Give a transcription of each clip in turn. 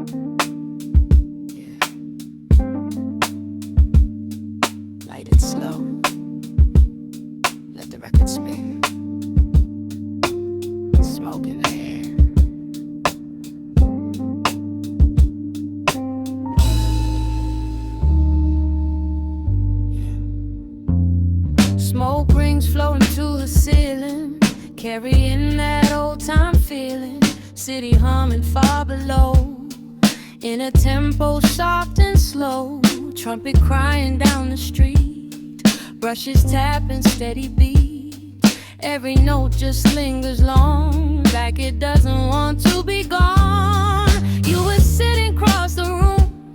Yeah. Light it slow. Let the record spin. Smoke in the air. Smoke rings floating to the ceiling, carrying that old time feeling. City humming far below, in a tempo soft and slow. Trumpet crying down the street, brushes tapping steady beat. Every note just lingers long, like it doesn't want to be gone. You were sitting across the room,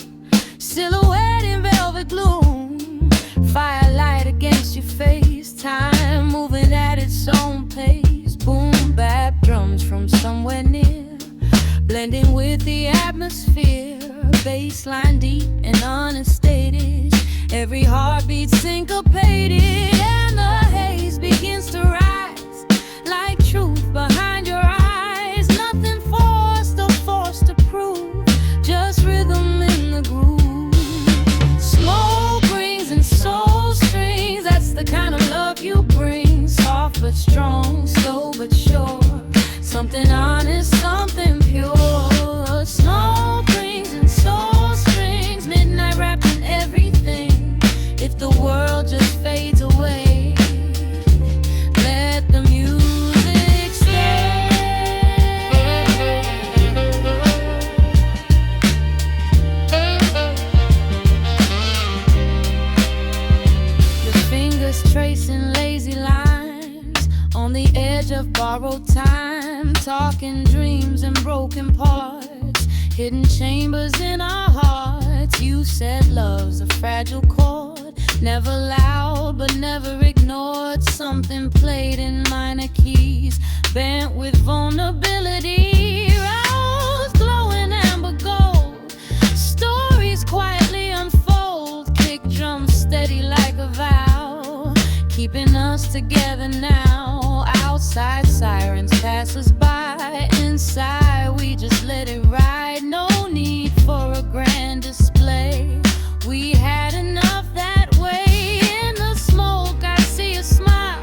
silhouette in velvet gloom. Firelight against your face, time moving at its own pace. Boom bap drums from somewhere near, blending with the atmosphere. Bass line deep and understated, every heartbeat syncopated. And the haze begins to rise, like truth behind your eyes. Nothing forced or forced to prove, just rhythm in the groove. Smoke rings and soul strings, that's the kind of love you bring. Soft but strong, slow but sure, something honest, something pure. Smoke rings and soul strings, midnight wrapped in everything. If the world just fades away, let the music stay. Your fingers tracing lazy lines on the edge of borrowed time, talking dreams and broken parts, hidden chambers in our hearts. You said love's a fragile chord, never loud but never ignored. Something played in minor keys, bent with vulnerability. Roused, glowing amber gold, stories quietly unfold. Kick drums steady like a vow, keeping us together now. Outside sirens pass us by, inside we just let it ride. No need for a grand display, we had enough that way. In the smoke I see a smile,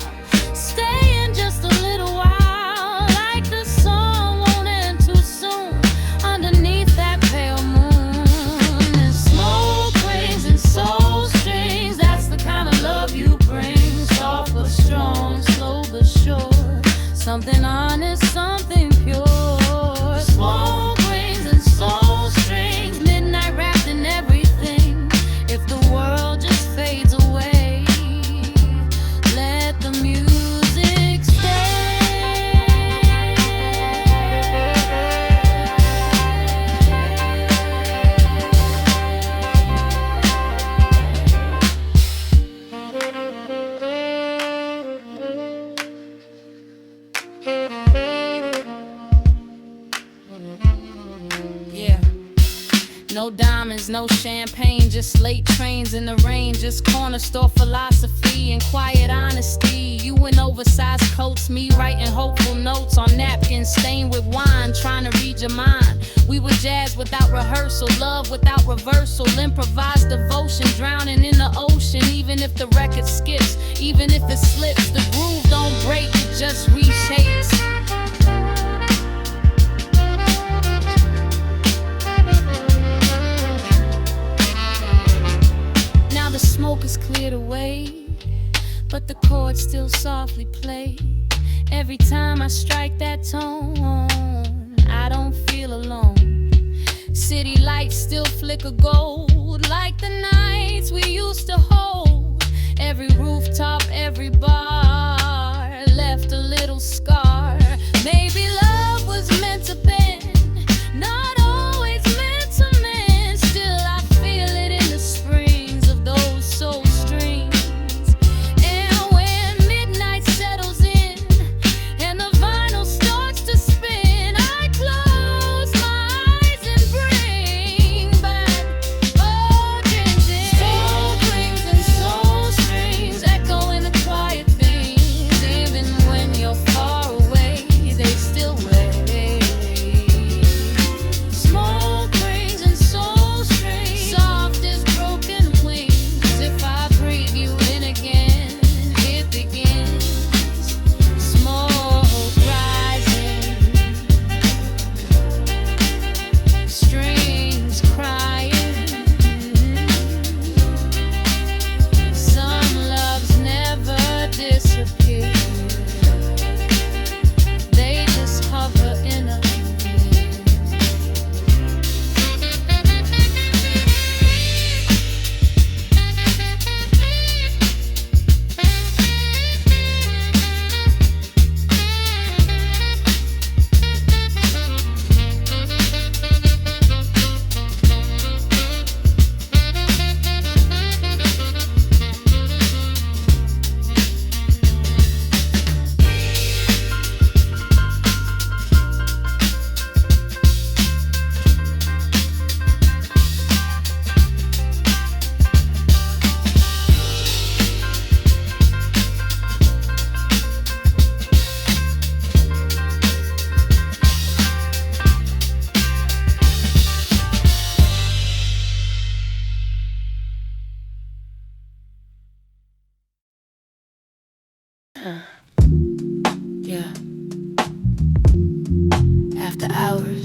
staying just a little while, like the sun won't end too soon underneath that pale moon. And smoke rings and soul strings, that's the kind of love you bring. Soft but strong, slow but sure, something honest, something pure. Smoke rings and soul strings, midnight wrapped in everything. If the world just fades away, let the music stay. Yeah. No diamonds, no champagne, just late trains in the rain, just corner store philosophy and quiet honesty. You in oversized coats, me writing hopeful notes on napkins stained with wine, trying to read your mind. We were jazz without rehearsal, love without reversal, improvised devotion, drowning in the ocean. Even if the record skips, even if it slips, the groove don't break, it just reshapes. The smoke is cleared away, but the chords still softly play. Every time I strike that tone, I don't feel alone. City lights still flicker gold, like the nights we used to hold. Every rooftop, every bar left a little scar. Maybe love was meant to bend, not always meant to mend. Still I feel it in the springs of those soul strings. And when midnight settles in and the vinyl starts to spin, I close my eyes and bring back origins. Soul rings and soul strings echo in the quiet things. Even when you're far away, they still wait. Yeah. After hours,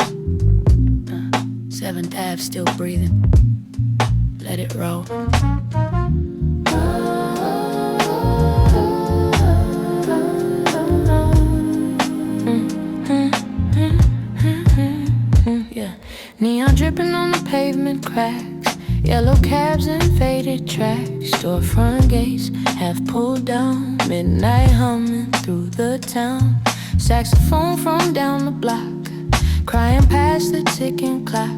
7th Ave still breathing. Let it roll. Yeah. Neon dripping on the pavement cracks, yellow cabs and faded tracks. Storefront gates half pulled down, midnight humming through the town. Saxophone from down the block, crying past the ticking clock.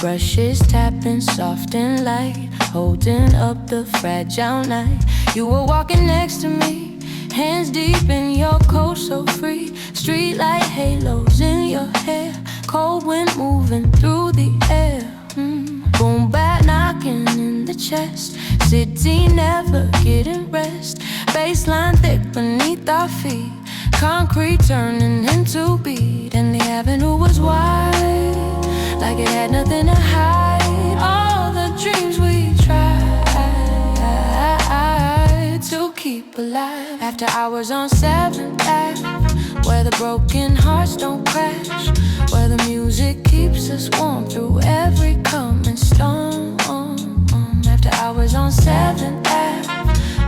Brushes tapping soft and light, holding up the fragile night. You were walking next to me, hands deep in your coat, so free. Streetlight halos in your hair, cold wind moving through the air. Boom bat knocking in the chest, city never getting rest. Baseline thick beneath our feet, concrete turning into beat. And the avenue was wide, like it had nothing to hide. All the dreams we tried to keep alive. After hours on 7th Ave, where the broken hearts don't crash, where the music keeps us warm through every coming storm. After hours on 7th Ave,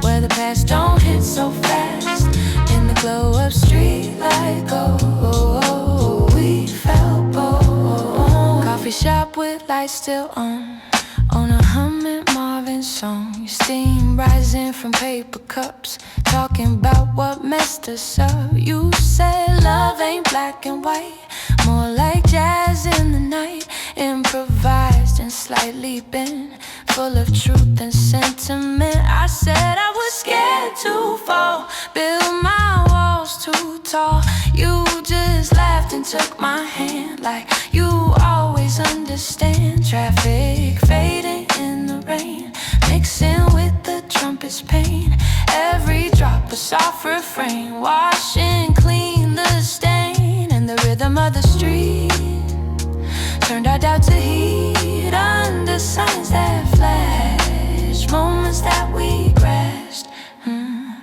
where the past don't hit so fast. In the glow of streetlight gold, we felt bold. Coffee shop with lights still on a humming Marvin song. Your steam rising from paper cups, talking about what messed us up. You said love ain't black and white, more like jazz in the night. Improvised and slightly bent, full of truth and sentiment. I said I was scared to fall, build my walls too tall. You just laughed and took my hand, like you always understand. Traffic fading in the rain, mixing with the trumpet's pain. Every drop a soft refrain, washing clean the stain. And the rhythm of the street turned our doubt to heat under signs that flash, moments that we crashed.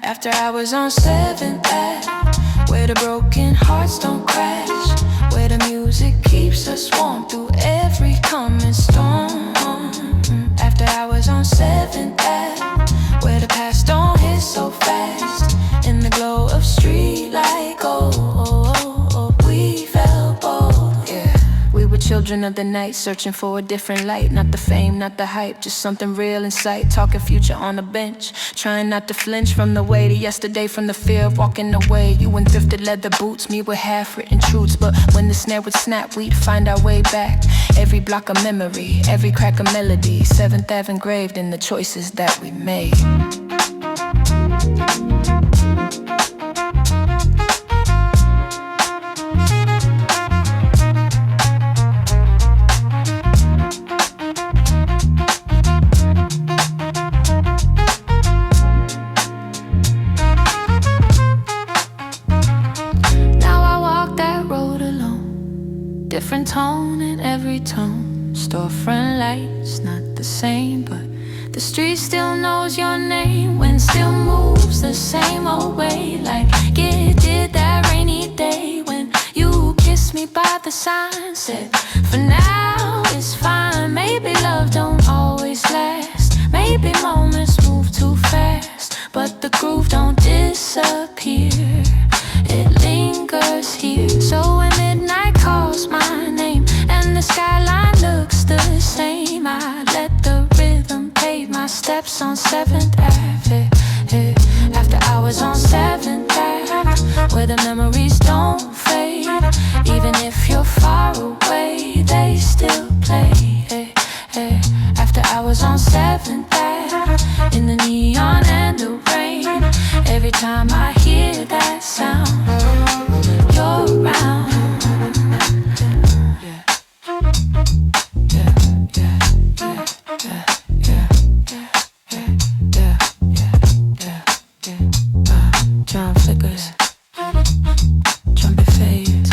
After hours on 7th Ave, where the broken hearts don't crash, where the music keeps us warm through every coming storm. After hours on 7th Ave, where the past don't hit so fast. In the glow of streetlight gold, we felt bold. Yeah. We were children of the night, searching for a different light. Not the fame, not the hype, just something real in sight. Talking future on the bench, trying not to flinch from the weight of yesterday, from the fear of walking away. You in thrifted leather boots, me with half-written truths. But when the snare would snap, we'd find our way back. Every block of memory, every crack of melody, 7th Ave engraved in the choices that we made. Different tone in every tone. Storefront lights not the same, but the street still knows your name. Wind still moves the same old way, like it did that rainy day when you kissed me by the sign. Said, for now it's fine. Maybe love don't always last, maybe moments move too fast, but the groove don't disappear, it lingers here. So when midnight calls my name and the skyline looks the same, I let the rhythm pave my steps on 7th Ave. After hours on 7th Ave, where the memories don't fade. Even if you're far away, they still play. After hours on 7th Ave, in the neon and the rain. Every time I hear that sound, you're around. Drum flickers, trumpet fades,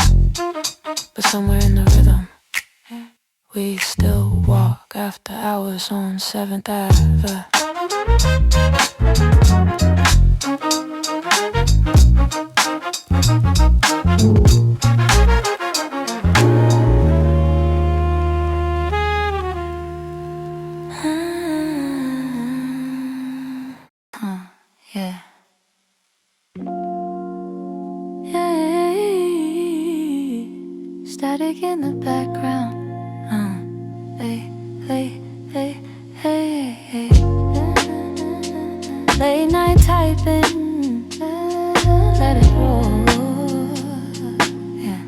but somewhere in the rhythm, we still walk after hours on 7th Ave. Yeah. Hey, static in the background. Hey, hey, hey, hey, hey. Late night typing, let it roll. Yeah,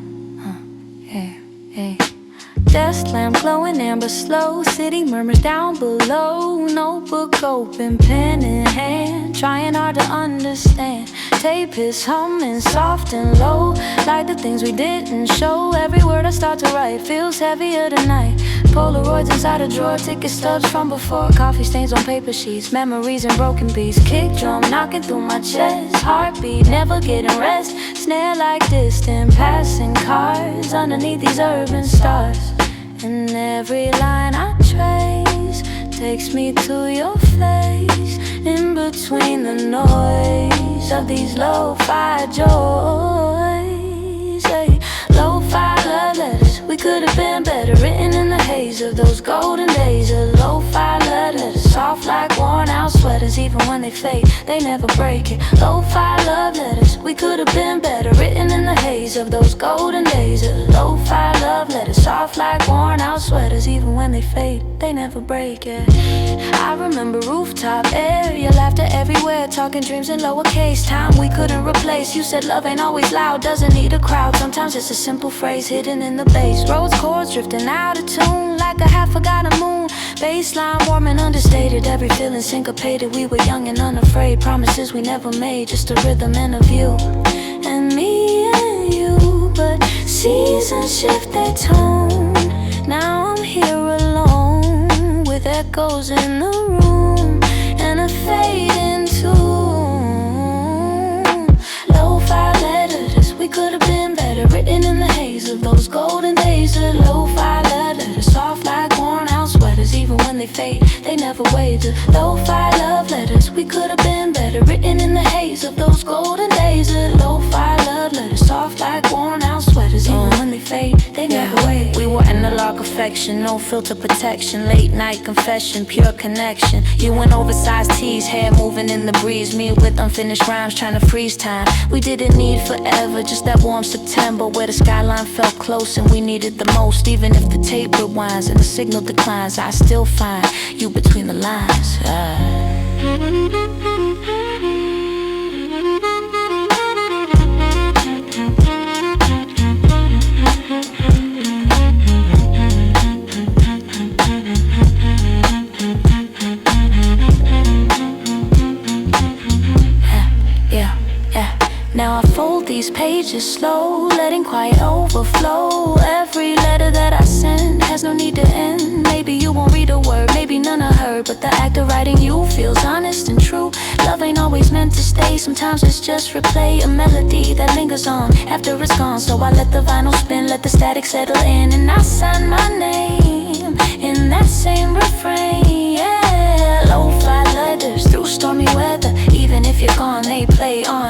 yeah, yeah. Desk lamp glowing amber slow. City murmurs down below. Notebook open, pen in hand, trying hard to understand. Tape is humming soft and low, like the things we didn't show. Every word I start to write feels heavier tonight. Polaroids inside a drawer, ticket stubs from before. Coffee stains on paper sheets, memories and broken beats. Kick drum knocking through my chest, heartbeat never getting rest. Snare like distant passing cars underneath these urban stars. And every line I trace takes me to your face, in between the noise of these lo-fi joys. Hey, lo-fi love letters, we could have been better, written in the haze of those golden days. Of lo-fi love letters, soft like worn out sweaters. Even when they fade, they never break it. Lo-fi love letters, we could have been better, written in the haze of those golden days. Of lo-fi love letters, soft like worn out sweaters. Even when they fade, they never break it. I remember rooftop air, your laughter everywhere, talking dreams in lowercase. Time we couldn't replace. You said love ain't always loud, doesn't need a crowd. Sometimes it's a simple phrase hidden in the bass. Rose chords drifting out of tune, like a half forgotten moon. Bassline warm and understated, every feeling syncopated. We were young and unafraid, promises we never made, just a rhythm and a view. And me and you, but seasons shift their tone. Now I'm here alone, with echoes in the room, and a fading tune. Lo-fi letters, we could have been better, written in the haze of those golden days. Of lo-fi letters, soft like worn out sweaters. Even when they fade, they never wavered. Lo-fi love letters, we could have been better, written in the haze of those golden days. Of lo-fi love letters, soft like worn out sweaters. Even when they fade, they never wavered. We were analog affection, no filter protection. Late night confession, pure connection. You in oversized tees, hair moving in the breeze. Me with unfinished rhymes, trying to freeze time. We didn't need forever, just that warm September where the skyline felt close and we needed the most. Even if the tape rewinds and the signal declines, I still find you between the lines. Now I fold these pages slow, letting quiet overflow. Every letter that I send has no need to end. Maybe you won't read a word, maybe none are heard, but the act of writing you feels honest and true. Love ain't always meant to stay, sometimes it's just replay. A melody that lingers on after it's gone. So I let the vinyl spin, let the static settle in, and I sign my name in that same refrain. Yeah, lo-fi letters through stormy weather. Even if you're gone, they play on.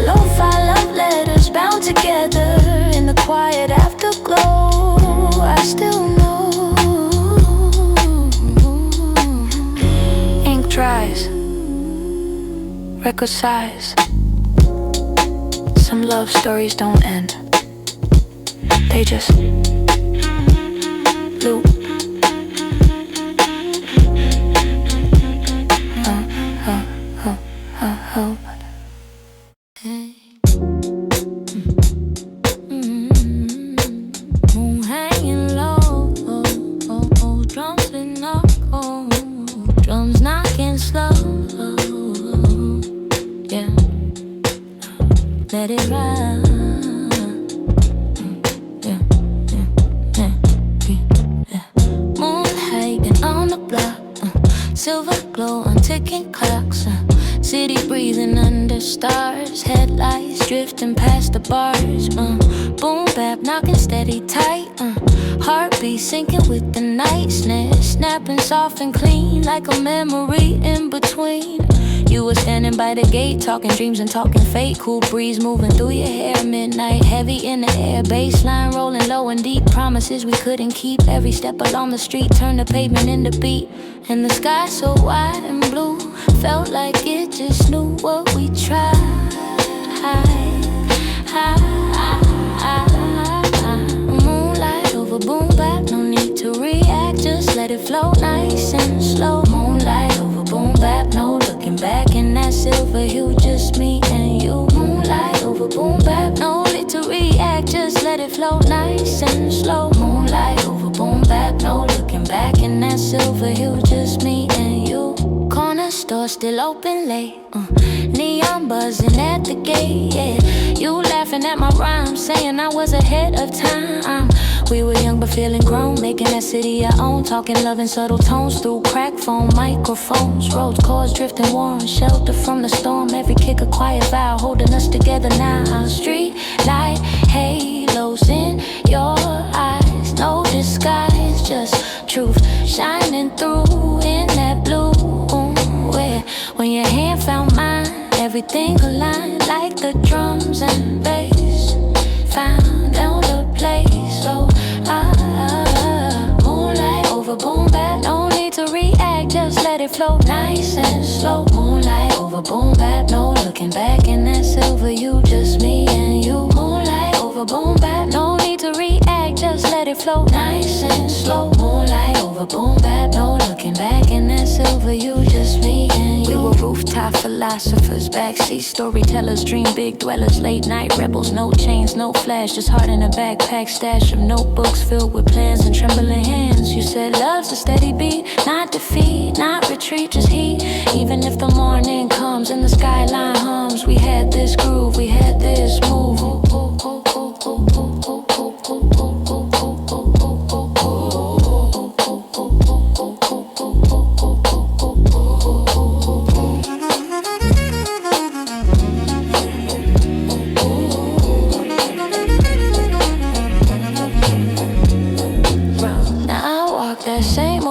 Lo-fi love letters bound together in the quiet afterglow. I still know. Ink dries, record sighs. Some love stories don't end, they just loop. Moon hanging low, drums with knuckle, drums knocking slow. Yeah, let it ride. Moon hanging on the block, silver glow on ticking clocks. City breathing under stars, headlights drifting past the bars. Boom bap knocking steady tight. Heartbeat sinking with the night. Snare snapping soft and clean, like a memory in between. You were standing by the gate, talking dreams and talking fate. Cool breeze moving through your hair, midnight heavy in the air. Baseline rolling low and deep, promises we couldn't keep. Every step along the street turned the pavement into beat. And the sky so wide and blue, felt like it just knew what we tried. Moonlight over boom bap, no need to react, just let it flow nice and slow. Moonlight over boom bap, no looking back in that silver hue, just me and you. Moonlight over boom bap, no need to react, just let it flow nice and slow. Moonlight over boom bap, no looking back in that silver hue, just me and you. Corner store still open late, neon buzzing at the gate, yeah. You laughing at my rhymes, saying I was ahead of time. We were young but feeling grown, making that city our own. Talking love in subtle tones through crack phone microphones. Roads, chords drifting warm, shelter from the storm. Every kick a quiet vow, holding us together now. Street light halos in your eyes, no disguise, just truth shining through in that blue. When your hand found mine, everything aligned like the drums and bass found on the place. So moonlight over boom bap, no need to react, just let it flow nice and slow. Moonlight over boom bap, no looking back in that silver, you just me and you. Moonlight over boom bap, no need to react, just let it flow nice and slow. Moonlight over boom bap, no looking back in that silver, you just me and you. We were rooftop philosophers, backseat storytellers, dream big dwellers, late night rebels, no chains, no flash, just heart in a backpack, stash of notebooks filled with plans and trembling hands. You said love's a steady beat, not defeat, not retreat, just heat. Even if the morning comes and the skyline hums, we had this groove, we had this move.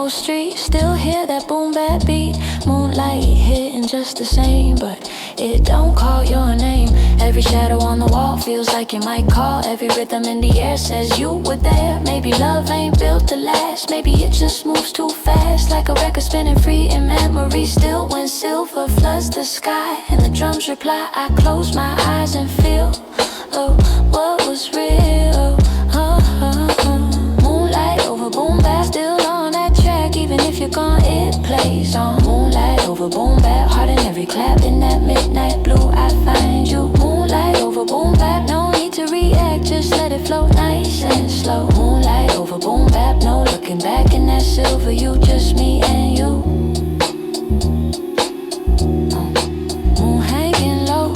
Street, still hear that boom bap beat. Moonlight hitting just the same, but it don't call your name. Every shadow on the wall feels like you might call. Every rhythm in the air says you were there. Maybe love ain't built to last, maybe it just moves too fast, like a record spinning free in memory. Still when silver floods the sky and the drums reply, I close my eyes and feel what was real. Moonlight over boom bap, still on that track, even if you're gone, it plays on. Moonlight over boom bap, heart in every clap, in that midnight blue, I find you. Moonlight over boom bap, no need to react, just let it flow nice and slow. Moonlight over boom bap, no looking back in that silver, you just me and you. Moon hanging low,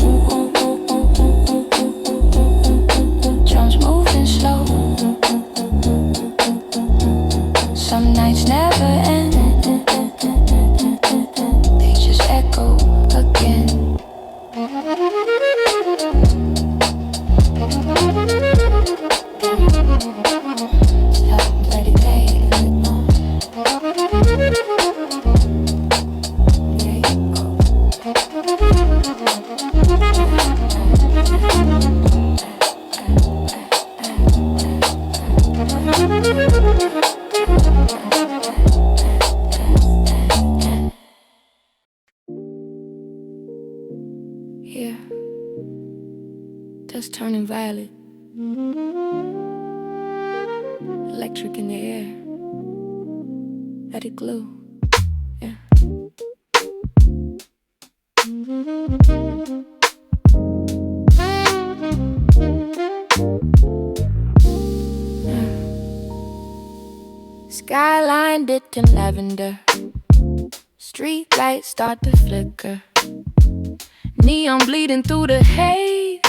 drums moving slow. Some nights never end, they just echo again. Let it play. Here, dust turning violet, electric in the air. Let it glow, yeah. Skyline dipped in lavender, street lights start to flicker, neon bleeding through the haze,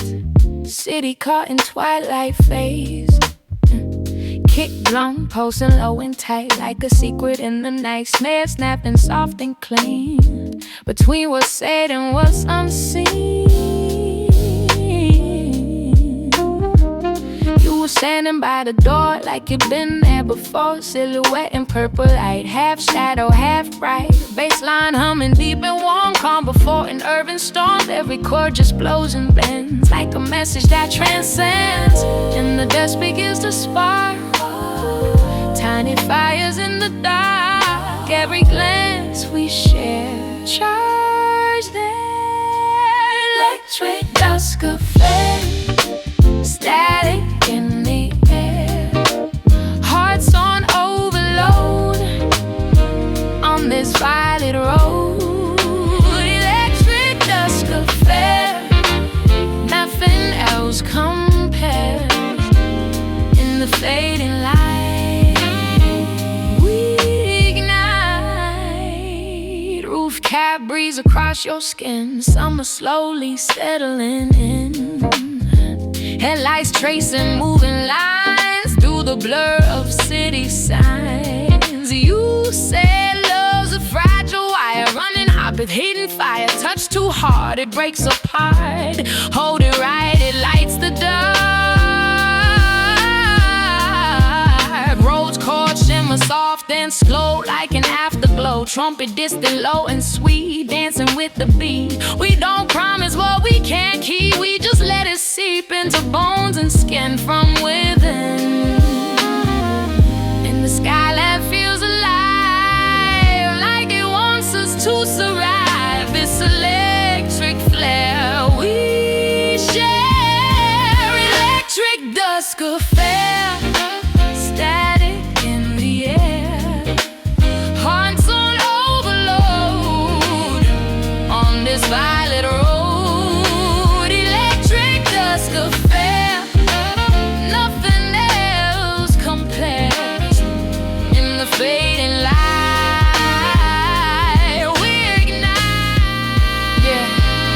city caught in twilight phase. Kick drum pulsing low and tight, like a secret in the night. Snare snapping soft and clean, between what's said and what's unseen. You was standing by the door like you'd been there before. Silhouette in purple light, half shadow, half bright. Bassline humming deep and warm, calm before an urban storm. Every chord just blows and bends like a message that transcends. And the dust begins to spark, tiny fires in the dark. Every glance we share, charge their electric dusk affair. Static in the air, hearts on overload on this violet road. Electric dusk affair, nothing else compares. In the fading light, we ignite. Roof cap breeze across your skin, summer slowly settling in. Headlights tracing moving lines through the blur of city signs. You said love's a fragile wire, running hot with hidden fire. Touch too hard, it breaks apart. Hold it right, it lights the dark. Rose chords shimmer soft and slow like an afterglow. Trumpet distant, low and sweet, dancing with the beat. We don't promise what we can't keep, we just let it seep into bones and skin from within. And the skyline feels alive, like it wants us to survive this electric flare we share. Electric dusk affair, static in the air, hearts on overload on this violet road. Electric dusk affair, nothing else compares. In the fading light, we ignite. Yeah,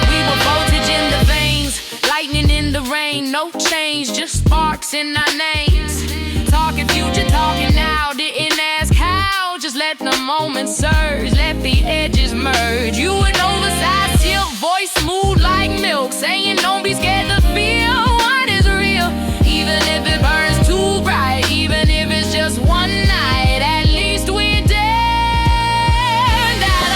we were voltage in the veins, lightning in the rain. No change, just sparks in our names. Talking future, talking now, didn't ask how. Just let the moment surge, let the edges merge. You an oversized silk, voice smooth like milk, saying don't be scared to feel what is real. Even if it burns too bright, even if it's just one night, at least we dare that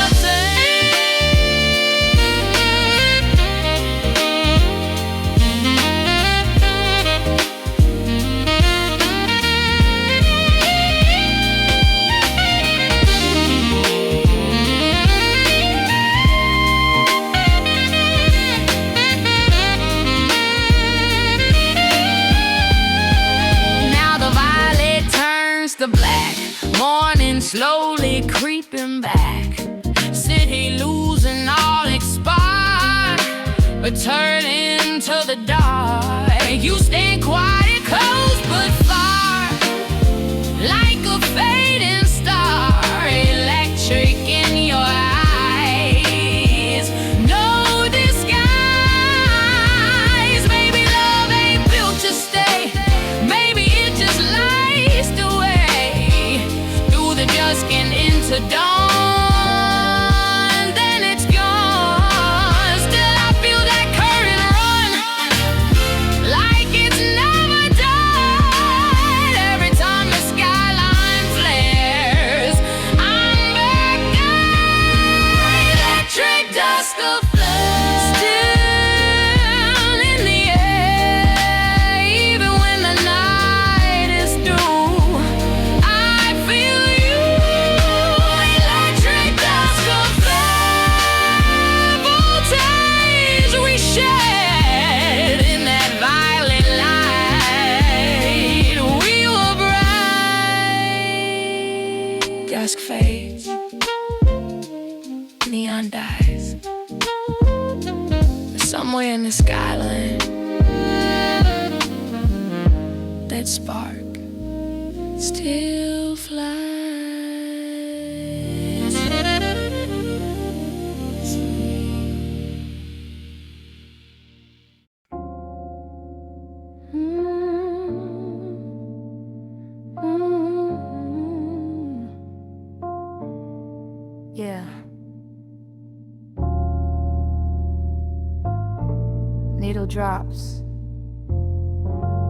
the black morning slowly creeping back. City losing all its spark, returning to the dark. You stand quiet, close but far, like a fading star. Electric in your eyes, no disguise. Maybe love ain't built to stay, maybe it just lies the way dusk and into dawn, then it's gone. Still I feel that current run, like it's never died. Every time the skyline flares, I'm back on. Electric dusk affair, still in the air, even when the night is through. I feel dusk fades, neon dies. Somewhere in the skyline, that spark still flies. Yeah. Needle drops.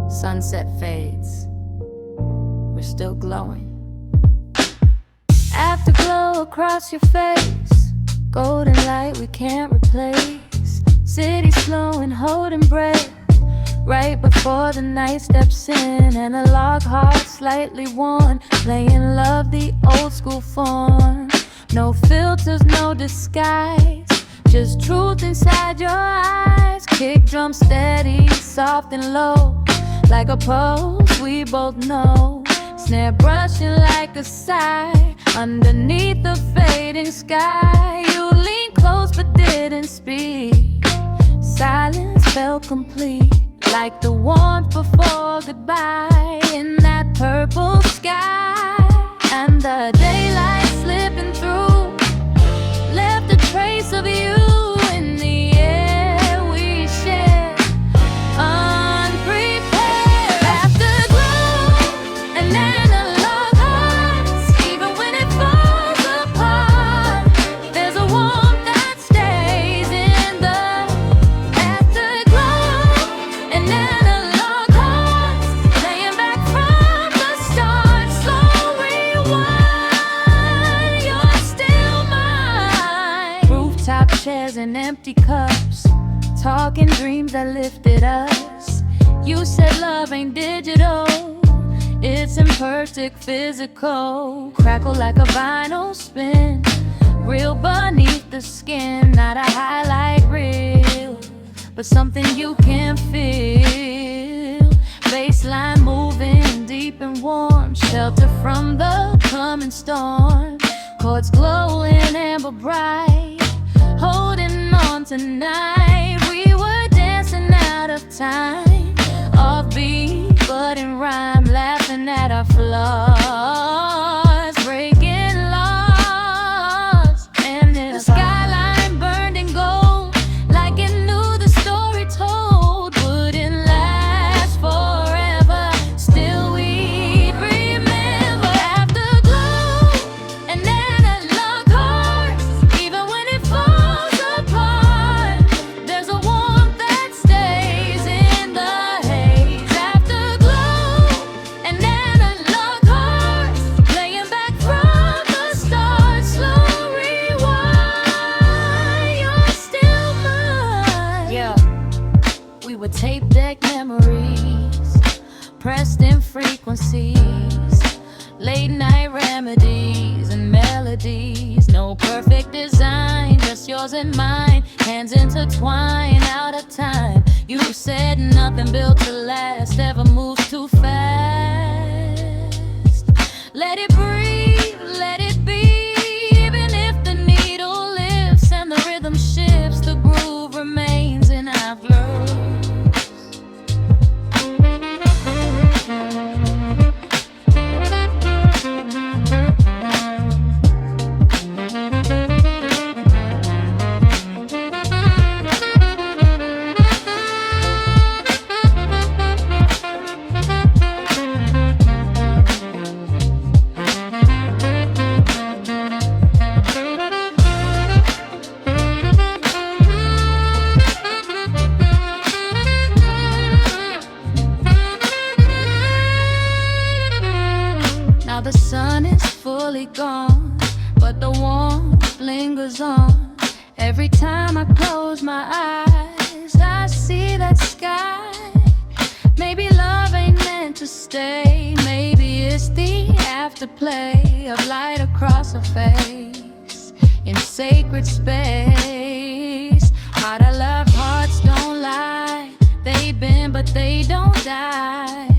Sunset fades, we're still glowing. Afterglow across your face, golden light we can't replace. City slow and holding breath, right before the night steps in. Analog heart slightly worn, playing love the old school form. No filters, no disguise, just truth inside your eyes. Kick drum steady, soft and low, like a pulse we both know. Snare brushing like a sigh, underneath the fading sky. You lean close but didn't speak. Silence felt complete, like the warmth before goodbye in that purple sky. And the daylight slipping through left a trace of you in the air we shared, unprepared. Afterglow and analog hearts, even when it falls apart, there's a warmth that stays in the afterglow. And analog hearts, playing back from the start. Slow rewind, you're still mine. Rooftop chairs and empty cups, talking dreams that lifted us. You said love ain't digital, it's imperfect physical. Crackle like a vinyl spin, real beneath the skin. Not a highlight reel, but something you can feel. Baseline moving deep and warm, shelter from the coming storm. Chords glowing amber bright, holding on tonight. We were dancing out of time, offbeat but in rhyme, laughing at our flaws, breaking laws. And the skyline burned in gold, like it knew the story told wouldn't last forever. Still we'd remember. Afterglow and analog hearts, even when it falls apart, there's a warmth that stays in the haze. Afterglow and analog hearts, playing back from the start. Slow rewind, you're still mine. Yeah, we were tape deck memories, pressed in frequencies, late night remedies and melodies. No perfect design, just yours and mine, hands intertwined out of time. You said nothing built to last ever moves too fast. Let it breathe, let it be. Even if the needle lifts and the rhythm shifts, the groove remains in our flow. Now the sun is fully gone, but the warmth lingers on. Every time I close my eyes, I see that sky. Maybe love ain't meant to stay. Maybe it's the afterplay of light across her face in sacred space. Heart I love, hearts don't lie. They bend but they don't die.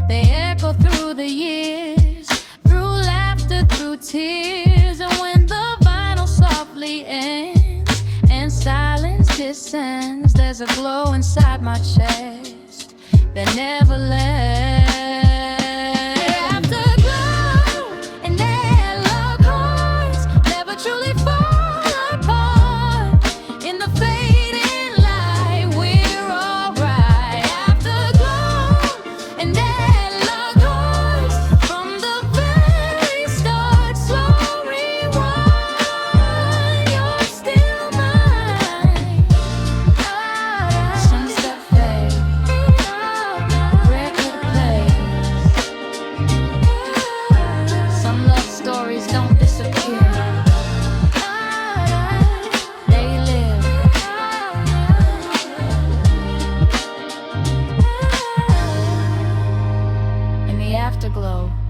They echo through the years, through laughter, through tears. And when the vinyl softly ends and silence descends, there's a glow inside my chest that never left. Afterglow and analog chords never truly fall apart. In the fading light, we're alright. Afterglow and analog chords, from the very start. Slow rewind, you're still mine. Sunset fade. Afterglow.